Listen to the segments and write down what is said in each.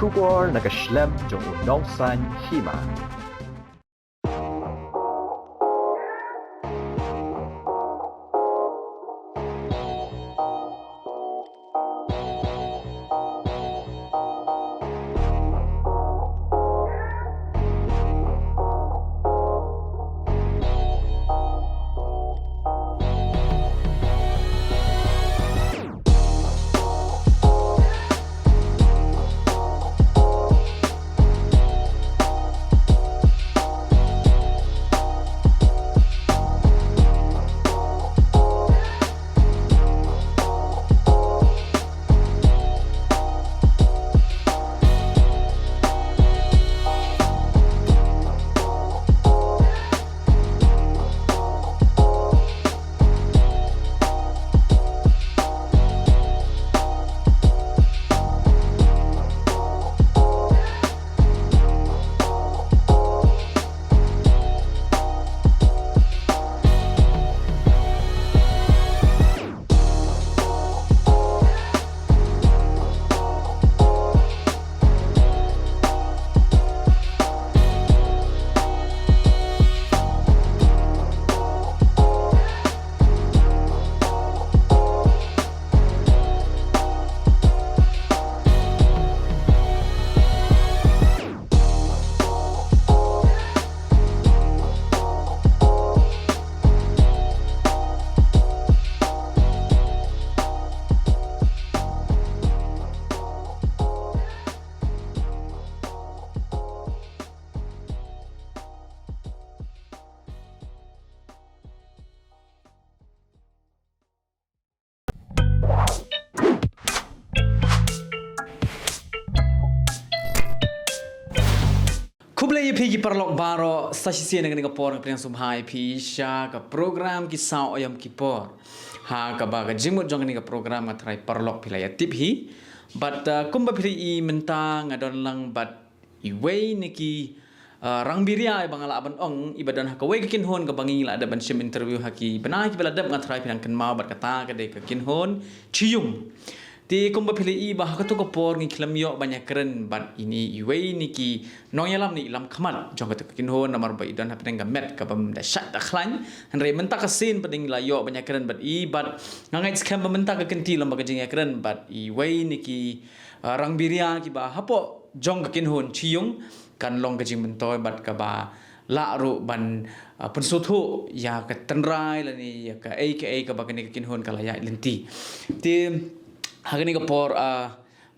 Kubor nakaslem jong unongsan hima. Kublai pergi perlok baro stasiun dengan por yang sumhai pisha ke program kisah ayam kipor ha ke baga jimut jong dengan program atrai perlok pilaya tip hi but kumba pili mentang adon lang but iway niki rang biria bangala aban ong ibadan ha kawai kin hon ke bangi la ada ban sim interview haki benai ki beladap ngatrai pilang ken mau bat kata ke de ke kin hon cium ti kumba pili bah ka tu ko por ngi klam yo banyak keren bat ini iway niki nong yalam ni lam khamat jong ka kin hon namar ba idan ha pedang met ka bam da shat da khlan han re menta ka sin peding la yo banyak keren bat i bat ngangai skam menta ka kenti lam ba ka jing keren bat iway niki rang biria ki ba hapo jong ka kin hon ciung kan long ka jing mentoy bat ka ba la ru ban pensuthu ya ka tenrai la ni ya ka ka ba ka kin hon ka la ya lenti ti Hari ni kapor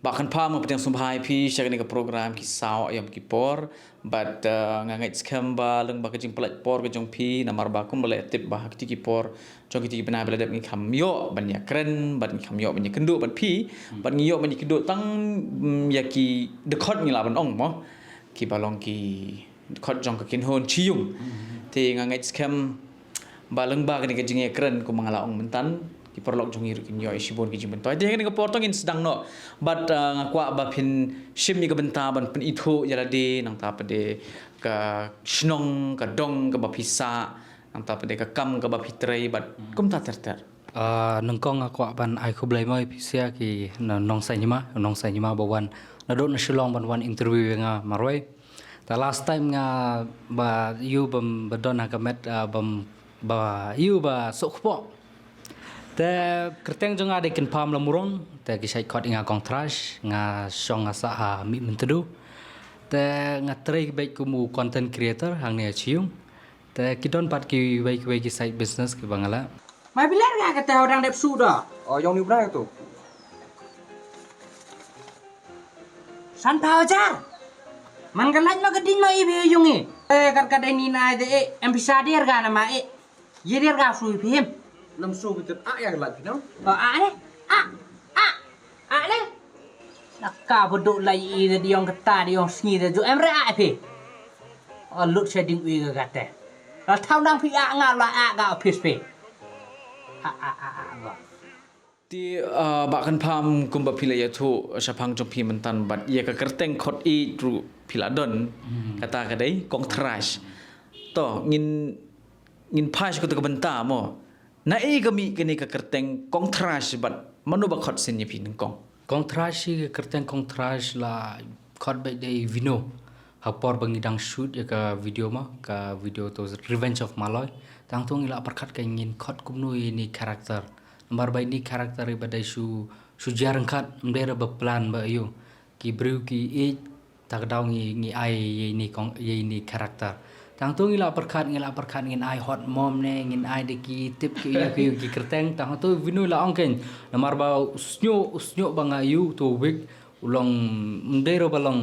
bahkan pam apa yang sumbai pi hari ni program kisah ayam kipor but ngangai skamba leng bahkan jing pelat por ke jong pi namar bakum boleh tip bah kiti kipor jong kiti benar beladap ni kamyo banyak keren banyak kamyo banyak kenduk ban pi ban ngiyo banyak kenduk tang yaki dekot ni lah ban ong mo ki balong ki dekot jong ke kinhon cium ti ngangai skam baleng bah ni ke jing keren ku mangala ong mentan ki perlok jong ir kin yo isibon ki jimen toy de ga portong in sedang no but ngakwa ba pin shim ni ga benta ban pin ithu yala de nang ta pade ka shnong ka dong ka ba pisa nang ta pade ka kam ka ba pitrai but kum ta ter nengkong ngakwa ban ai kublai mai pisia ki nong sai nyima bawan na do na shilong ban wan interview nga marwai the last time nga ba you bam badon ha kamet bam ba you ba sokpo te kerteng jonga de kin pam lamurong te kisai kot nga contrast nga song nga sa mi mentedu te nga trade baik kumu content creator hang ne chiung te kidon pat ki baik ki side business ki bangala mai bilar ga kata orang dep su da yang ni pernah tu. san pao jar man galan ma gadin ma ibe yungi kar kada ni na de empisader ga na ma yeder ga su pim Nam so betul yang lat pinau. Le nakka bodok lai de diong kata diong sngi de jo emre pe lut shading wi ga kata la thau dang pi nga la ga pis pe ba ti bahkan pam kum ba pilaya thu sapang jong pi mentan but ye ka kerteng khot i tru piladon kata kadai contrast to ngin pas ko to ka benta mo na kami kini ka kerteng contrast but manu ba khot sin ni pin kong contrast ki kerteng contrast la khot bai dei vino hapor bangidang shoot ya ka video mah ka video to Revenge of Malloy tang tu ngila perkat ka ngin khot kumnui ni karakter nomor bai ni karakter badai su jarang khat mdera ba plan ba ayu ki bru ki e tak daw ngi ai ni karakter tang tu ngila perkat ngin ai hot mom ne ngin ai de ki tip ki kerteng tang tu vino la ongken nomor ba usnyo bang ayu to week ulong mdero balong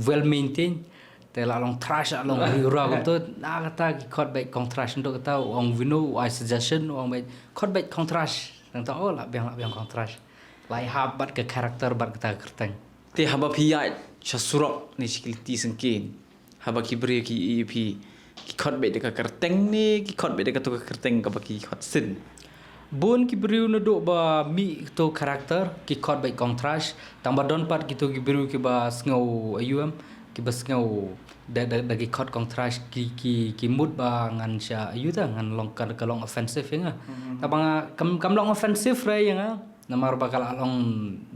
well maintained te la long trash long hura ko to na kata ki khot bai contrast ndo kata ong vino I suggestion ong bai khot bai contrast tang to la biang contrast lai habat ke karakter bat kata kerteng te haba phia chasurok ni sikilti sengkin haba ki bre ki EP ki khot be de ka kerteng ni ki khot be de ka to ka kerteng ka ba ki khot sin Bun ki beriu na do ba mi to karakter ki khot bai contrast tang ba don pat ki to ki beriu ki ba ngau ayuam ki ba ngau da ki khot contrast ki mood ba ngan sha ayu ta ngan long ka long offensive nga ta bang kam long offensive re nga namar ba kala long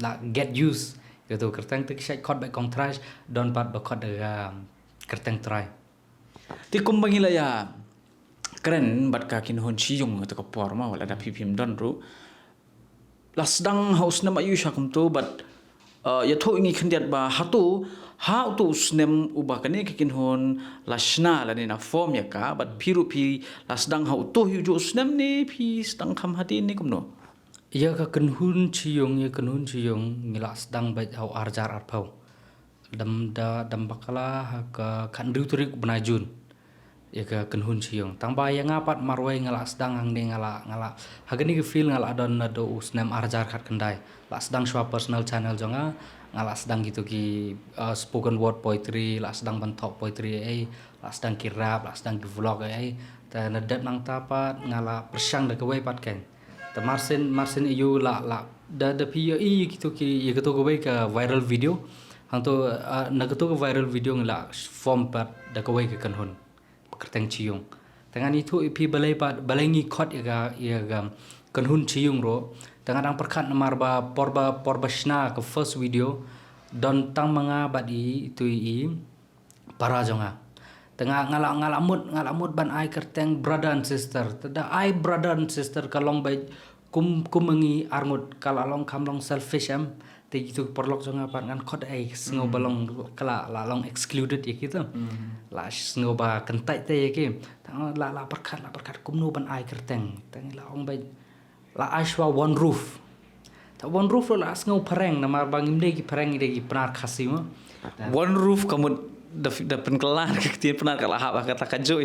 la get used ki to kerteng ti sha khot bai contrast don pat ba khot da kerteng try ti kumbangila ya keren bat ka kin hon chi yung to ka por ma wala da phim don ru lasdang house na mayu shakum to but ya tho ingi khandiat ba hatu how to snem uba kane kin hon lashna la ni na form ya ka but phiru phi lasdang how to yu jo snem ni phi stang kham hati ni kumno ya ka kanhun chi yung ngila sedang bai hau arjar arpau dam bakala ka khandru turik benajun ya ka kanhun siung tang ba yang apat marwai ngala sedang ang ne ngala hagani ke feel ngala don na do usnem arjar khat kendai la sedang shwa personal channel jonga ngala sedang gitu ki spoken word poetry la sedang bentok poetry la sedang ki rap la sedang ki vlog ta na dat nang tapat ngala persang da kawai pat ken ta marsin iu la da pi gitu ki ya to kawai ka viral video hang to na to ka viral video ngala form pat da kawai ka kanhun kerteng ciung tangan itu ipi balai ngi khot ya ga kanhun ciung ro tangan ang perkat namar ba porba shna ke first video don tang manga badi itu para jonga tengah ngalamut ban ai kerteng brother and sister tada ai brother and sister kalong bai kumengi arngut kalalong kamlong selfish am te itu perlok jonga pan ngan khot ai sngo balong kala lalong excluded ya gitu la sngo ba kentai te ya ki tang la perkat kumno ban ai kerteng tang la ong bai la ashwa one roof ta one roof la sngo pareng namar bangim de ki pareng de ki penar khasimo one roof kamu da penkelar ke penar kala ha kata kajo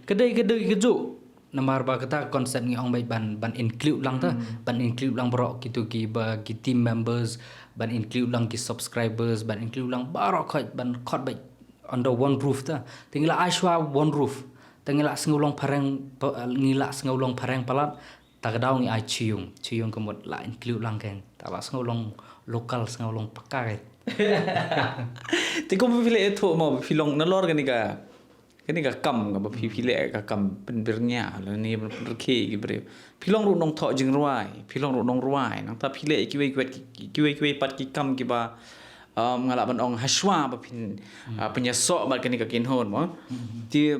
kedai kejo namar ba kata konsep ngi ong bai ban include lang ta ban include lang borok gitu ki ba ki team members ban include lang ki subscribers ban include lang barok ban khot bai under one roof ta tingla ashwa one roof tingla sngulong pareng palat takdaw ngi ai ciung kemut la include lang ken ta la sngulong lokal sngulong pakai Tiko pipile itu mau pilong nalor kan ka kam ka pipile ka kam penbernya la ni berke gibre pilong ru nong tho jing ruai nang ta pile kiwe pat ki kam ki ba ngala ban ong haswa ba pin penyesok ba kan ka kin hon mo ti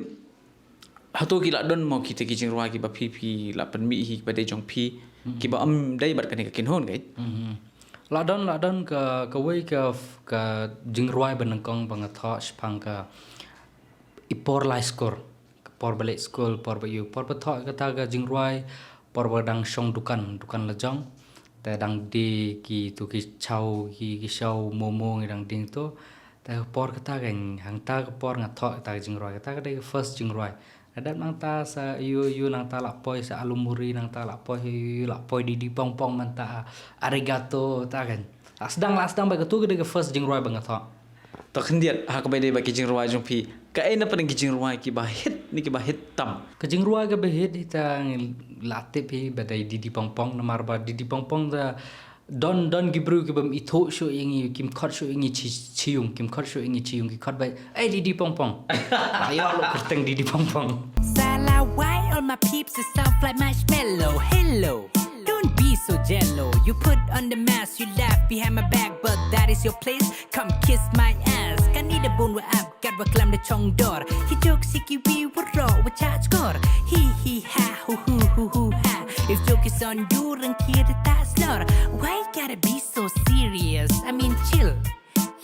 hatu ki la don mo ki te ki jing ruai ki ba pipi la pen mi hi ba de jong pi ki ba dai ba kan ka kin hon kai ladon ka wei ka jing ruai benengkong bangatho spang ka ipor lai skor por balik school por bayu por patho kata ga jing ruai por badang shong dukan lejong ta dang di ki tu ki chau ki shau momo ngidang ding to ta por kata gang hang ta por ngatho ta jing ruai kata ga first jing ruai adat nang ta sa yu nang ta la poi sa alumuri nang ta la poi di pong man ta arigato ta kan asdang ba tu ga first jing ruai bangatho to khendiat ha ka bai de ba ki jing ruai jong pi ka ena pen ki jing ruai ki ba hit tam ka jing ruai ga be hit ita latip hi badai di pong namar ba di pong da don gibru ki bam itho sho ingi kim khot sho ingi chiung kim khot sho ingi chiung ki khot bai ai di pong ayo lo kerteng di pong Sala, why all my peeps are soft like marshmallow? Hello, don't be so jello. You put on the mask, you laugh behind my back, but that is your place. Come kiss my ass. Kan ni the bone wa up, kat wa klam the chong door. He joke siki we would raw wa chat score. He ha hu ha. If joke is on you, rang kira tak slur. Why gotta be so serious? I mean chill.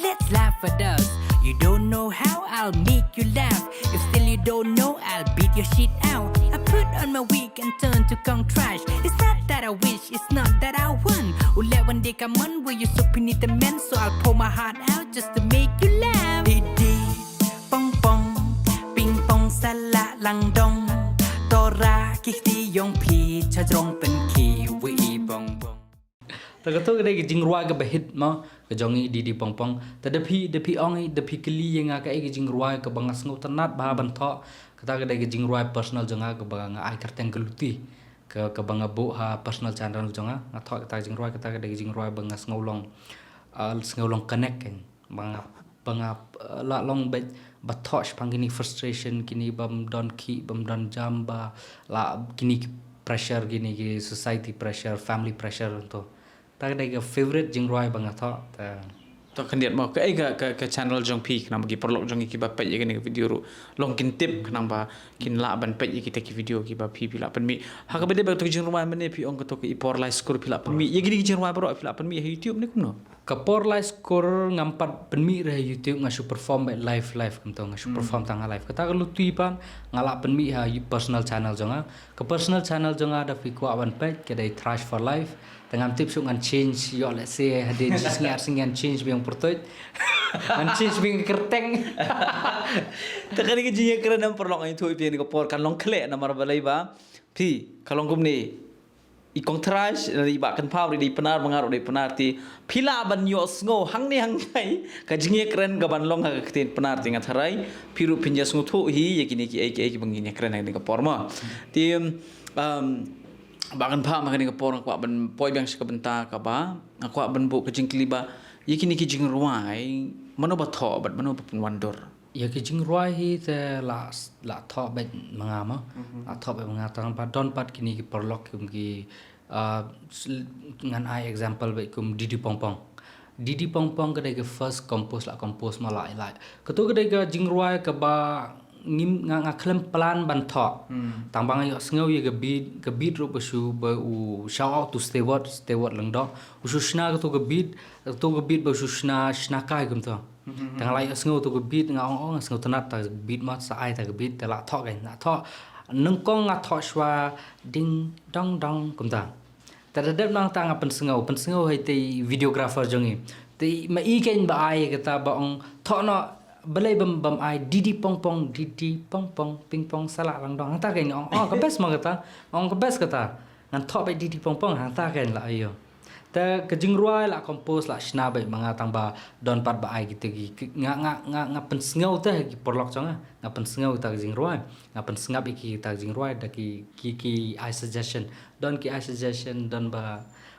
Let's laugh at us. You don't know how I'll make you laugh. If still you don't know, I'll beat your shit out. I put on my wig and turn to kong trash. It's not that I wish, it's not that I want. Let one day come on where you so beneath the men, so I'll pour my heart out just to make you laugh. Didi, pong pong, ping pong sala lang dong. Tora kikti yong pi chajrong pen ki wi bong bong. Tagato kadai ke jingruai ke bahit ma ke jongi di pong tadapi ongi dapi keli yang ka ke jingruai ke bangas ngau tanat ba banto kata kadai ke jingruai personal jonga ke banga ai kerteng geluti ke banga bu ha personal channel jonga ngathok kata jingruai kata kadai ke jingruai bangas ngaulong connect kan banga la long bet bathos pangini frustration kini bam don jamba la kini pressure gini ke society pressure family pressure to tak ada favorite jingruai banget to kan dia mau ke channel jong pi kenapa ki perlok jong ki ba pet ye ni video ru long kin tip kenapa kin la ban pet ye kita ki video ki ba pi la pen mi ha ka bede ba to jing rumah mene pi ong ko to ki por live score pi la pen mi ye gini jing rumah bro pi la pen mi YouTube ni kuno kapor live score ngampat penmi re YouTube ngasu perform live kamto ngasu perform tanga live kata kalau tuipan ngala penmi ha personal channel jonga ke personal channel jonga ada fi ko awan pet ke dai trash for life dengan tips ngan change yo let's say hade singan change biang pertut ngan change biang kerteng takkan ke jing keren nam perlok ai thoi pi ni ko por kan long khle na mar balai ba pi kalong kum ni I kontrash dari bakan pau di penar mengaruh di penar ti pila ban yo sngo hang ni hang kai ka jinge keren ga ban long ha ketin penar ti ngatharai piru pinja sngo thu hi yakini ki ai bangini keren ni ka porma ti bakan pau makani ka por ko ban poi bang sekabenta ka ba ko ban bu ka jing kliba yakini ki jing ruai mano ba tho bat mano pun wandor ya ke jingruai hi te la tho bet mangama la tho bet mangata pa don pat kini ki perlok kum ki ngan ai example bet kum Didi Pongpong kedai ke first compose mala lai ketu kedai ke jingruai ke ba ngim ngaklem plan ban tho tangbang yo sngo ye ke beat ro basu ba u shout out to Stewart lang do ususna ke beat ba ususna kai kum to tang lai sngo to beat nga ong sngo tanat ta beat ma sa ai ta beat ta la tho kai na tho nung kong nga tho shwa ding dong kum ta dadap nang tang pen sngo hai te videographer jongi te ma I ken ba ai kata ba ong tho no balai bam ai Didi Pongpong ping pong sala lang dong ta kai ong ka best ma kata ngan tho ba Didi Pongpong hang ta kai la ayo ta kejingruai la compose la shna bai manga tang ba don pat ba ai gitu gi nga pen sngo ta ki porlok changa nga pen sngo ta jingruai nga pen snap ki ta jingruai da ki I suggestion don ba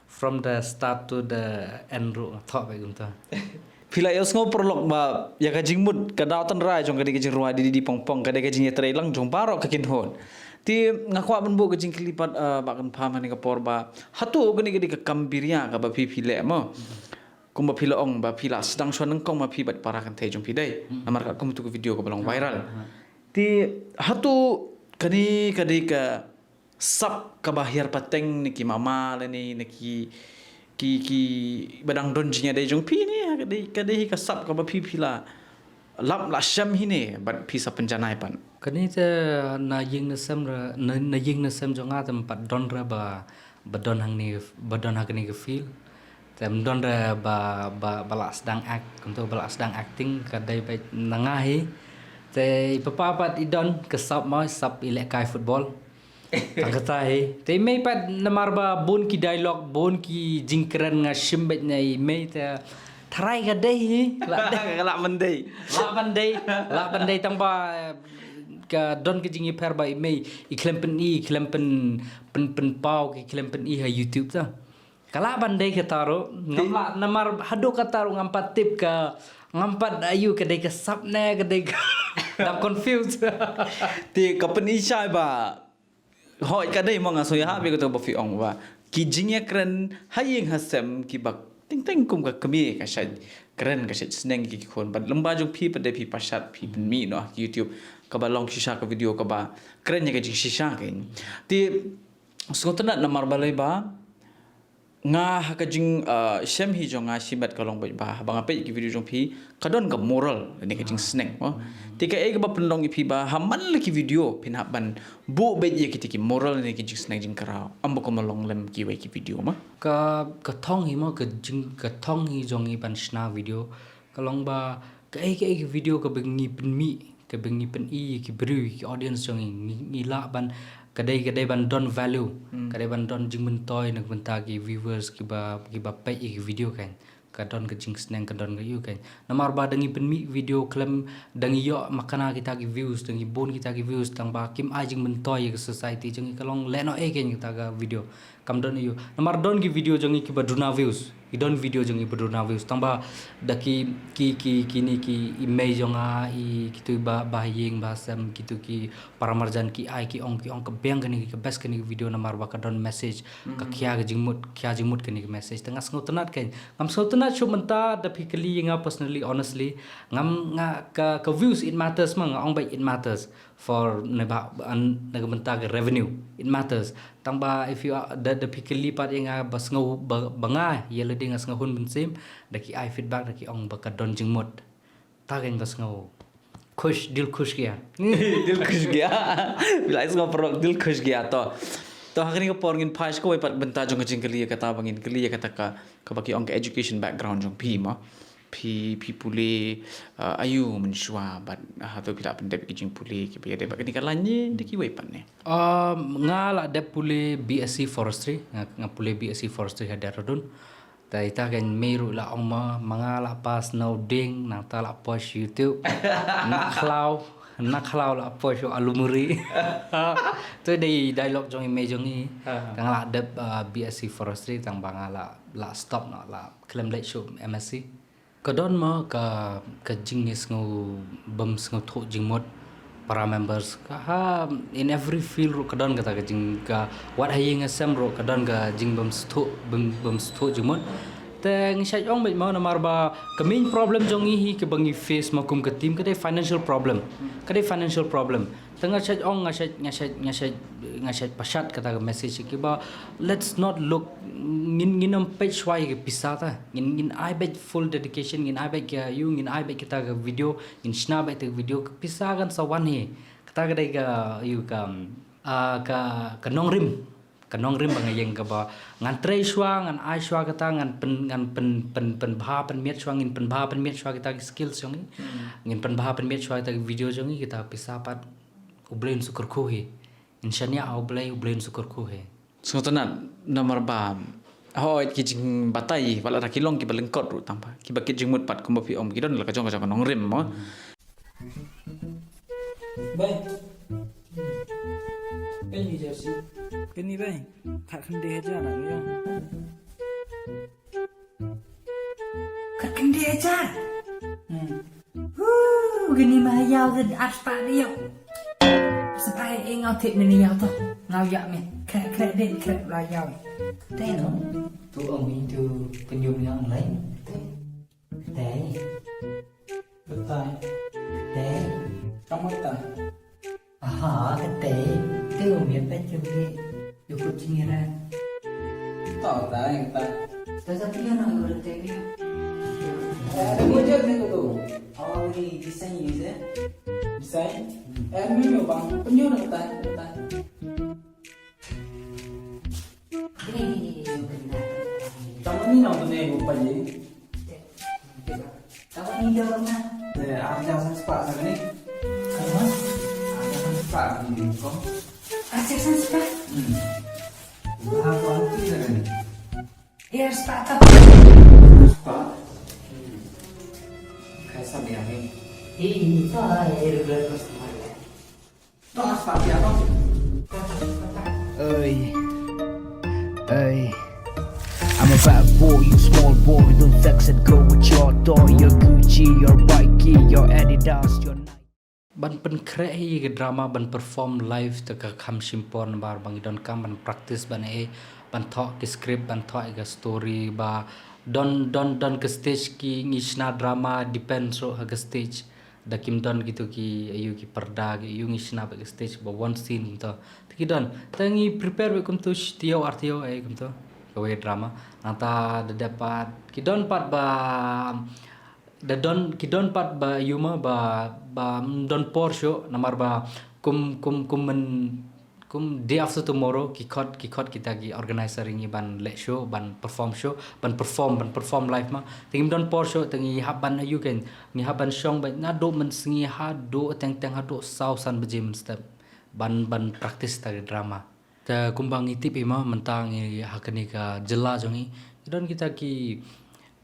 from the start to the end ro thok bai gum ta pila yo sngo perlok ba ya ka jingmut ka dawtan rai jong ka di jingruai Didi Pongpong ka de ka jing tre lang jong barok ka kin hon ti ngakwa ban bu ke jing klipat bakan pham ni ka por ba hatu gani gadi ka kambiria ka ba phi le mo kum ba phila ong ba phila sedang shon kong ma phi bat para kan thai jong phi dai namar ka kum tu video ka balong viral ti hatu kani ka sap ka bahir pateng ni ki mama le ni ki badang don jinya dai jong phi ni ka ka sap ka ba phi phila lap la sham hi ne bat phi sa penjanai pan kani te na ying na sem jonga tem pat don ra ba don hang ni ke feel tem don ra ba balas dang act untuk balas dang acting kadai ba nangahi te papa pat idon ke sap ile kai football tang kata he te mai pat namar ba bon ki dialogue bon ki jingkran nga shimbet nei mai te tharai ka dei la bandai tang ba ka don ke jingi per ba mai iklempen pau ke iklempen ha YouTube ta kala bandai ke taro ngamla namar hado ka taro ngampat tip ka ngampat ayu ke dei ka sapne ke dei dam confused ti kapen isai ba hoi ka dei mo nga so ya be ko to ba fi ong ba ki jingya kren hayeng hasem ki bak ting ting kum ka kami ka shay kren ka shay sneng ki kon ban lamba jong phi pade phi pashat phi pen mi no YouTube ka ba long shisha ka video ka ba kren ya ka jing shisha ka ti sungtana namar balai ba nga hakajing shem hi jong nga sibat kalong ba bang ape ki video jong phi kadon ka moral ni kajing snack mo tika e ba pendong ipi ba haman le ki video pin haban bu be ye ki moral ni kajing snack jing karao ambo ko malong lem ki we ki video ma ka thong hi mo ka thong hi jong i ban sna video kalong ba ka video ka bengi pen mi ka bengi pen i ki bru ki audience jong ngi la ban kadai ban don value kadai ban don jing mentoy nak benta ki viewers ki ba page ki video kan kadon ke jing sneng kadon ke you kan namar ba dengi penmi video klem dengi yo makana kita ki views dengi bon kita ki views tang ba kim ai jing mentoy ke society jing kalong leno e ken kita ga video kam don you namar don ki video jing ki ba duna views ki don video jing ki ba duna views tang ba daki kini ki image nga I kitu ba ying ba sam kitu ki paramarjan ki ai ki ong ke beng kani ki best kani video namar ba kadon message ka kya jing mut kani ki message tengah sngotenat kan ngam sngotenat show menta da physically nga personally honestly ngam nga ka views it matters mang ong ba it matters for neba menta ke revenue it matters tang ba if you the physically part nga bas ngau banga yele ding as ngahun bensim daki ai feedback daki ong ba kadon jing mut ta gen bas ngau खुश गया dil khush gaya bila is nga pro dil khush gaya to hakni ko porngin phais ko pat benta jong jing kali kata bangin kali kata ka baki ong education background jong phi ma phi pule ayu menshwa bat ha to bila pendep ki jing pule ki be de bakni kalanye de ki wei pat ne ngala de pule BSc forestry nga pule BSc forestry hadarodun tai ta kan meru la ongma mangala pas no ding na ta la post YouTube nak khlau la post alumuri tu dei dialog jong image jong ni kang la de BSc forestry tang bangala la stop na la claim let show MSc kadon ma ka jingis ngo bam ngo tho jingmot para members ka in every field ro kadon kata jing ka what haying asem ro kadon ka jing bam stho jumon teng sai ong mai ma na marba ka main problem jong hi ke bangi face ma kum ka team ka financial problem tengah sai ong ngasai pasat kata message ki ba let's not look ngin page why ke pisata ngin I bet full dedication ngin I bet ka you ngin I bet kita ka video ngin sna bet video ke pisagan sawan he kata ka dai ka you ka nong rim bangayeng ka ba ngan tre shwa ngan ai shwa kata ngan pen bha pen miet shwa ngin pen bha pen miet shwa kita skills jong ngin pen bha pen miet shwa kita video jong kita pisapat ublen sukur ko he insyanya ublen sukur ko he sngotenat nomor ba hoi ki jing batai wala ra kilong ki balengkot ru tampa ki bakit jing mut pat ko fi om ki don la ka jong nong rim mo Bye. Penny jersey. Penny bye. Tak kende aja nak ya. Kat kende aja. Gini mah yau the aspa dia. Sampai engau tip ni yau tu. Ngau yak me. Krek den krek la yau. Teh no. tu ông itu penyum yang lain teh Betul. teh Kamu tak? aha cái teh cái ông miền Bắc cho cái yêu kucing ra Tahu tak yang tak? tapi kan orang udah teh dia Kamu je ni tu. oh ini desain ini sih Desain. Menu bang. Penyu nak tak? Tak. ini Kamu ni nak tu ni bukan je. kamu ini dia mana Aku jangan sepak sangat ni. kamu Aku jangan sepak ni kau. Aksesan spa. Aku anti sangat ni. Ya spa tak. Sepak. Kayak sabi ni. ini tak regular customer Tahu sepak apa? Hey, I'm a bad boy, you small boy. Don't flex and go with your toy. Your Gucci, your Nike, your Adidas, your Nike. ban pen krei ke drama ban perform live te ka kham simpon bar bang don kam ban practice ban bantok ke script bantok ke story ba don ke stage ki ngisna drama depend so ke stage da kim don gitu ki ayu ki perda ki ayu ngisna ke stage ba one scene to ki don tangi prepare kum tu tio artio ai kum to ke drama nata da dapat ki don pat ba da don ki don pat ba yuma ba don porsho namar ba kum day after tomorrow ki khot kita gi organizer ngi ban let show ban perform live ma tingim don porsho tingi haban ayu ken ngi haban song ba na do man singi ha do teng ha do sau san bejim step ban practice ta drama ta kumbang itip ima mentang ngi hakani ka jela jongi don kita ki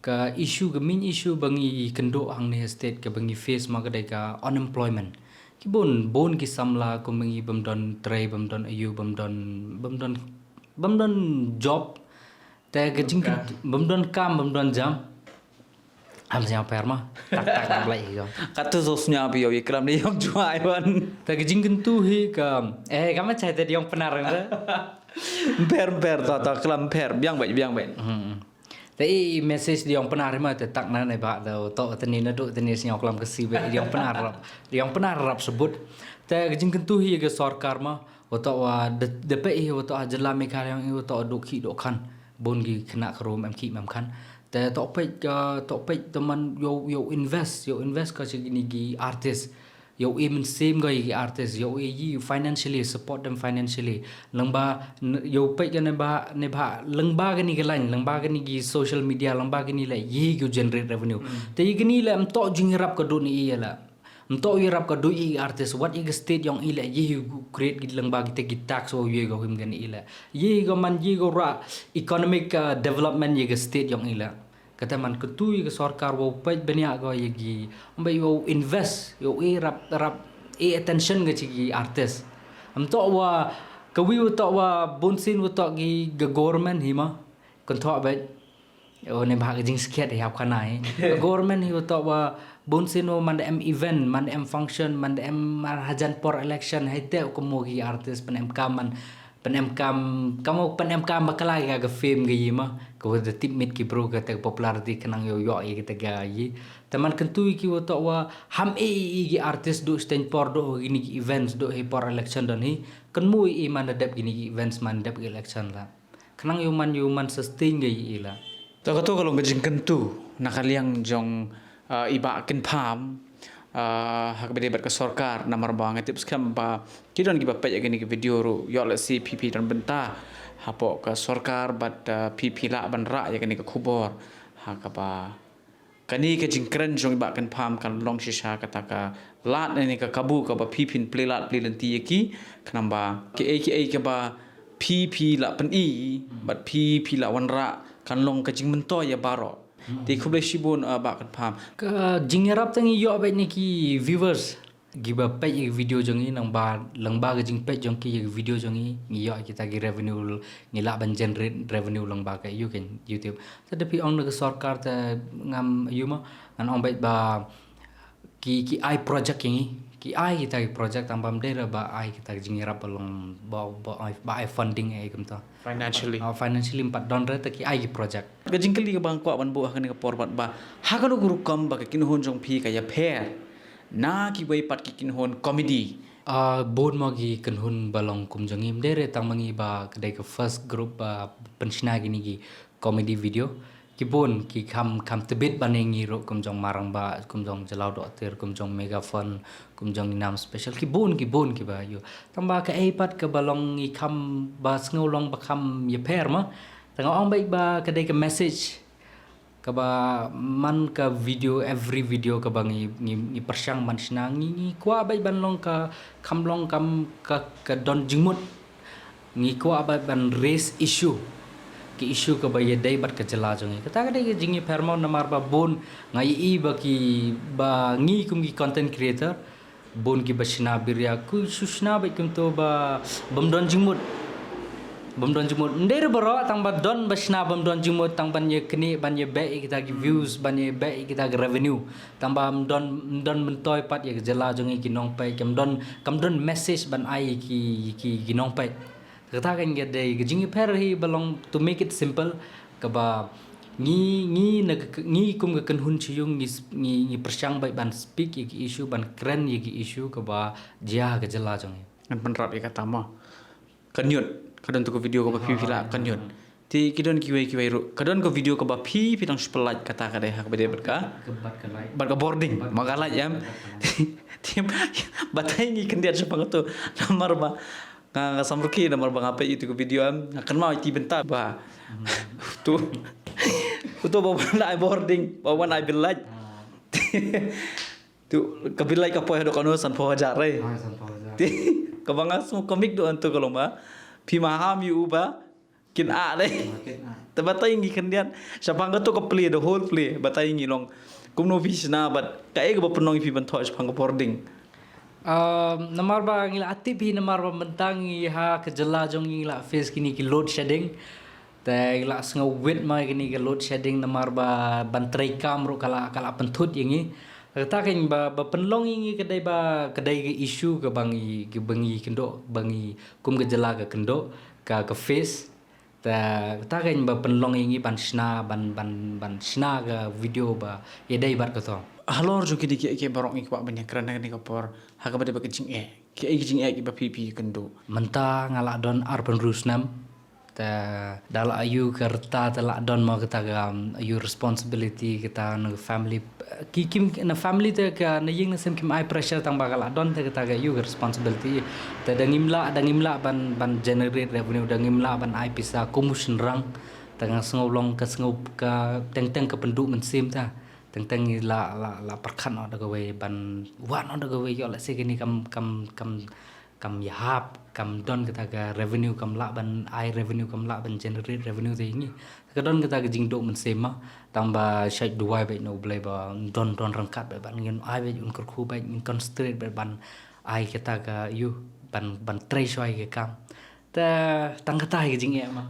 ka issue ke main issue bangi kendo hang ne state ke bangi face ma ka ka unemployment ki bon ki samla ko bangi bamdon tray bamdon ayu bamdon job ta ke jing bamdon kam bamdon jam am sia perma tak blai ko Kata sosnya bi yo ikram ni yang juai ban. ta ke jing kentu hi ka kama chai te yang penar ra Per ta kelam per biang baik. Tapi message dia yang penar mah tak na nai ba tau to tani na do tani siang kelam kesi be yang penar rap sebut ta jing kentu hi ke sarkar mah oto wa de pe hi oto ajla me kar yang oto do ki do kan bon gi kena krom em ki mem kan ta to pe teman yo invest ka gini gi artist yo even same guy artist yo yi financially support them financially lengba yo pe kan ne ba lengba gani galan lengba gani gi social media lengba gani la yi go generate revenue te yi gani la am to jingrap ka do ni la am to yi rap ka do yi artist what is state yang ila yi create gi lengba gi tax so yi go him gani ila yi go man yi go ra economic development yi state yang ila kata man ketui ke sarkar wo pej benia go yegi ambai wo invest yo rap attention ke cigi artist am to wa kawi to wa bonsin wo to gi government hima kon to ba o ne bhag jing skiat hap khanai government hi to wa bonsin wo man event man function man hajan por election haite ko mo gi artist pen kam bakalai ga film ge yima ko the tip mit ki bro ga popularity kenang yo kita ga yi teman kentui ki wo to wa ham gi artist do stand por do gini ki events do he por election don hi kan mu man dap gini ki events man dap election la kenang yo man sustain ge yi la Ta kato kalau ngajing kentu nakaliang jong iba ken pam hak bede ber ke sarkar namar bang tip skam ba kidon gi bapak gini ke video ru yo la si pp dan benta hapo ke sarkar bat pp la ban ra ya gini ke khubor hak ba kani ke jingkren jong iba ken pam kan long shisha kata ka lat ni ke kabu ka ba pp plelat plelanti ki kanamba ke ba pp la pen i bat pp la wan ra kan long ke jing mento ya baro di kublai shibun bakan pam ka jingerap tangi yo ba ni ki viewers giba page video jongi nang ba langba ga jing page jong ki video jongi ngi yo kita gi revenue ngi la ban generate revenue langba ka you can youtube tetapi ong na sarkar ta ngam yuma an ong ba ki ai project ngi ki ai kita project tambam dera ba ai kita jingerap long ba funding ai kum ta financially empat don reta ki ai project gajing kali ke bangko ban bu hakan ke porbat ba hakano guru kam ba kin hon jong phi ka ya pher na ki bai pat ki kin hon comedy bon magi kan hun balong kum jangim dere tang mangi ba kedai ke first group ba penshna gini gi comedy video ki bon ki kam tebet banengi ro kum jong marang ba kum jong jalau do ter kum jong megaphone kum jong nam special ki bon ki ba yo tamba ka pat ke balong i kam ba ngolong ba kam ye per ma tang ong baik ba kedai ke message ka ba man ka video every video ka bangi ni persyang man snang ni kwa baik ban long ka kam long kam ka don jingmut ni kwa ba ban raise issue ki issue ka ba yedai bat ka jela jongi kata ka dai jingi permon namar ba bon ngai i ba ki ba ngi kum ki content creator bon ki basna birya ku susna ba kum to ba bamdon jingmut ndere baro tang ba don basna bamdon jingmut tang ban ye kni ban ye be kita ki views ban ye be kita ki revenue tang ba don mentoy pat ye jela jongi ki nong pai kam don message ban ai ki nong pai kata kan gede gejing per hi belong to make it simple ka ba ngi kum ga kan hun chiung ngi persyang bai ban speak yi issue ban kren yi issue ka ba dia ga jela jong Kan penrap ya kata mo. Kanyut. Kadon tu ko video ko ba pi pila kanyut. Ti kidon kiwai ru. Kadon ko video ko ba pi pitang spelaj kata kadai hak bede berka. kebat kan lai Barka boarding. Magalat yam. Tim batai ngi kendiat sepang tu. Namar ba nga samruki namar ba ngapai itu ko video am. Akan mau ti bentar ba. Tu. Tu bawan ai boarding. Bawan ai belaj. Tu kabilai ka poy do kanu san po jare. Kabanga semua komik do antu kalau ma pi maham yu ba kin a deh tabatai ngi kendian sapang to ko play the whole play batai ngi long kumno visna bat kai ga penong pi banthoj phang boarding namar ba ngila ati bi namar ba mentang ha ke jela jong ngila face kini ki load shedding te ngila sngo wit mai kini ke load shedding namar ba bantrai kam ro kala penthut yangi kata kan ba penlong ini kedai ke isu ke bangi kendo bangi kum ke jela ke kendo ke face ta kata kan ba penlong ini ban sna ke video ba yedai bat ko halor jo kidi ke barok ngi kwa banyak kerana ni kapor ha ka bade ba kicing ke kicing ki ba pipi kendo menta ngala don urban rusnam ta dal ayu kerta telak don mau kita ayu responsibility kita na family kim na family te ka na ying na sem kim ai pressure tang bakal don te kita ayu responsibility ta dangimla ban generate revenue dangimla ban ai pisa commission rang tang ngolong ka teng ke penduk mensim ta teng la perkan ada gawe ban wan ada gawe yo la segini kam yahap kam don kita ga revenue kam la ban ai revenue kam la ban generate revenue te ini ka don kita ga jingdo men sema tamba shai duai be no blai ba don rangkat be ban ngin ai be un khu be in concentrate be ban ai kita ga yu ban trai shoi ke kam ta tang kata ga jing ma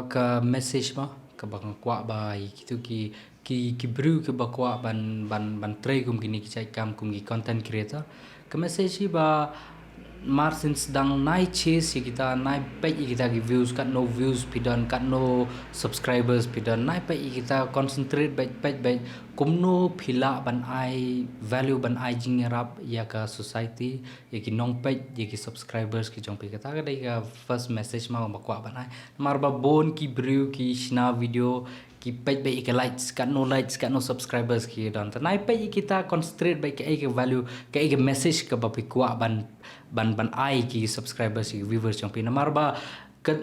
ka message ma ka bang kwa ba gitu ki bru ke ba kwa ban trai kum kini ki chai kam kum ki content creator ka message ba margin sedang naik chase kita naik page kita gi views kat no views pidan kat no subscribers pidan naik page kita concentrate baik kumno phila ban ai value ban ai jingerap ya ka society ya ki nong page ya ki subscribers ki jong pe kata ka dai ka first message ma bakwa ban ai mar ba bon ki brew ki shna video ki page baik ke likes kat no subscribers ki dan naik page kita concentrate baik ke value ke message ke bapikwa ban ai ki subscribers ki viewers jong pe mar ba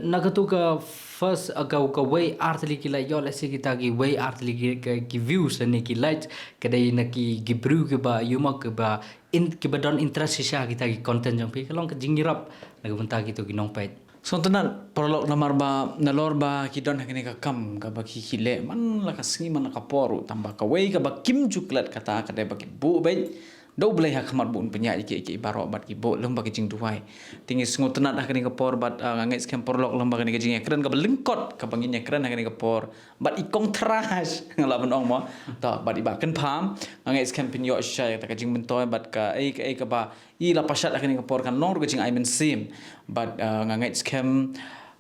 na ka tu ka first ka way artly ki like yo let's say kita ki way artly ki views ni ki likes kadai na ki gibru ke ba yuma ke ba in ki ba don interest sha kita ki content jong pe kalong ka jingirap na benta ki tu ki nong page so tenan prolog namar ba nalor ba ki don hakene ka kam ka ba ki hile man la ka singi man ka poru tamba ka way ka ba kim juklat kata kadai ba ki bu bai do boleh hak khamar bun penyak ki baro bat ki bo lembah ki jing duai tingi sngut tenat dah kini ke por bat ngai scam porlok lembah kini ke jing ekran ka lengkot ka bangin ekran kini ke por bat ikong trash ngala ben ong mo ta bat iba kan pham ngai scam pinyo shai ta ka jing bentoy bat ka ka ba i la pasat kini ke por kan nong ke jing ai men sim bat ngai scam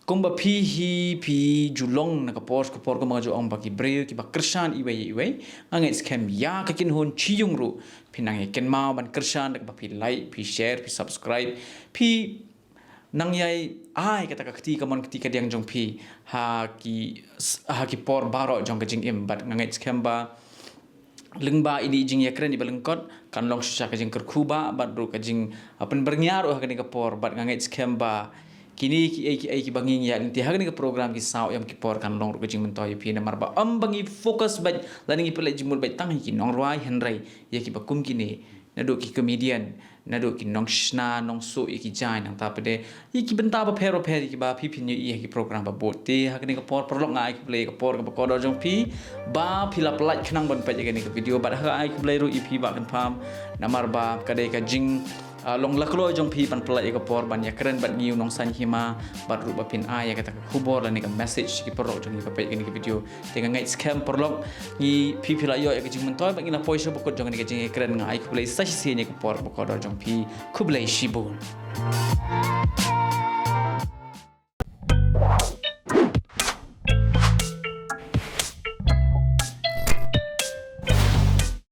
kumba pi julong na kapor ko mga ong baki breu ki ba krishan iwe ngai scam ya ka kin hon chiyung ru pinang ken ma ban krishan ka pi like pi share pi subscribe pi nang yai ai kata ka kti ka mon kti ka diang jong pi ha ki por baro jong ka jing im bat ngai scam ba lengba ini jing yakren di balengkot kan long susah ka jing kerkuba bat ru ka jing pen bernyar ka ni ka por bat ngai scam ba kini ki banging ya inti hagni ke program ki sao yam ki por kan long ru jing mentoy pi na marba bangi fokus bat laning ipele jimur bat tang ki nong ruai henrai ya ki bakum kini nado ki comedian nado ki nong shna nong so ki jai nang ta pede ki benta ba pero ki ba pi ni ki program ba bote hagni ke por prolog ngai ki play ke por ke ko do jong pi ba phila plat khnang bon pa ni ke video ba ha ai ki play ru ipi ba kan pam namar ba kadai ka jing long laklo jong pi pan pelai ke por ban ya keren bat ngiu nong san hima bat ru bapin ya kata khubor la ni ka message ki porok jong ka page ni ke video tenga ngai scam porlok ni pi pila yo ya ke jing mentoy ba ngina poisa bokot jong ni ke jing keren ngai ku play sa si ni ke por bokot jong pi ku play shibun